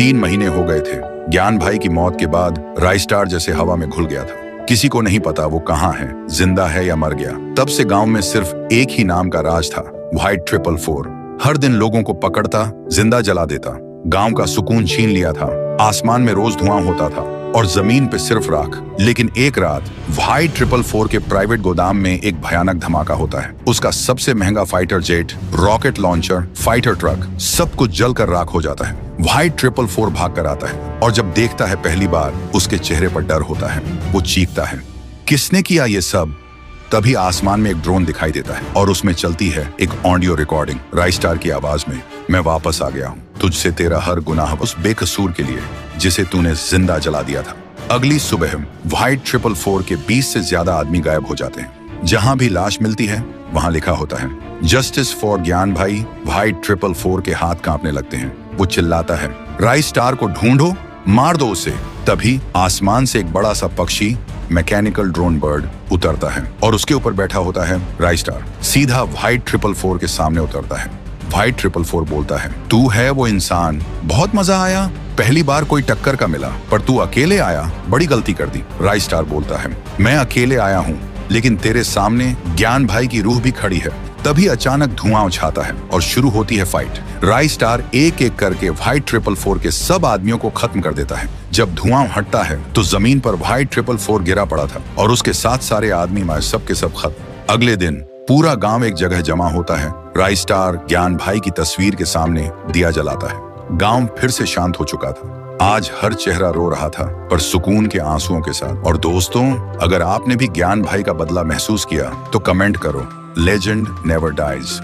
3 महीने हो गए थे। ज्ञान भाई की मौत के बाद राइस्टार जैसे हवा में घुल गया था। किसी को नहीं पता वो कहाँ है, जिंदा है या मर गया। तब से गांव में सिर्फ एक ही नाम का राज था, व्हाइट 444। हर दिन लोगों को पकड़ता, जिंदा जला देता, गांव का सुकून छीन लिया था। आसमान में रोज धुआं होता था और जमीन पे सिर्फ राख। लेकिन एक रात व्हाइट 444 के प्राइवेट गोदाम में एक भयानक धमाका होता है। उसका सबसे महंगा fighter jet, rocket launcher, fighter truck, सब कुछ जलकर राख हो जाता है। व्हाइट 444 भाग कर आता है और जब देखता है पहली बार, उसके चेहरे पर डर होता है। वो चीखता है, किसने किया ये सब? तभी आसमान में एक ड्रोन दिखाई देता है और उसमें चलती है एक ऑडियो रिकॉर्डिंग राइस्टार की आवाज में। मैं वापस आ गया हूँ, तुझसे तेरा हर गुनाह उस बेकसूर के लिए जिसे तूने जिंदा जला दिया था। अगली सुबह व्हाइट 444 के 20 से ज्यादा आदमी गायब हो जाते हैं। जहां भी लाश मिलती है वहां लिखा होता है, जस्टिस फॉर ज्ञान भाई। व्हाइट 444 के हाथ कांपने लगते हैं। वो चिल्लाता है, राइस्टार को ढूंढो, मार दो उसे। तभी आसमान से एक बड़ा सा पक्षी, मैकेनिकल ड्रोन बर्ड, उतरता है और उसके ऊपर बैठा होता है राइस्टार। सीधा व्हाइट 444 के सामने उतरता है। व्हाइट 444 बोलता है, तू है वो इंसान, बहुत मजा आया। पहली बार कोई टक्कर का मिला, पर तू अकेले आया, बड़ी गलती कर दी। राइस्टार बोलता है, मैं अकेले आया हूँ, लेकिन तेरे सामने ज्ञान भाई की रूह भी खड़ी है। तभी अचानक धुआं उछाता है और शुरू होती है फाइट। राइस्टार एक एक करके व्हाइट 444 के सब आदमियों को खत्म कर देता है। जब धुआं हटता है तो जमीन पर व्हाइट 444 गिरा पड़ा था और उसके साथ सारे आदमी मारे, सब के सब खत्म। अगले दिन पूरा गांव एक जगह जमा होता है। राइस्टार ज्ञान भाई की तस्वीर के सामने दिया जलाता है। गांव फिर से शांत हो चुका था। आज हर चेहरा रो रहा था, पर सुकून के आंसुओं के साथ। और दोस्तों, अगर आपने भी ज्ञान भाई का बदला महसूस किया तो कमेंट करो। Legend never dies.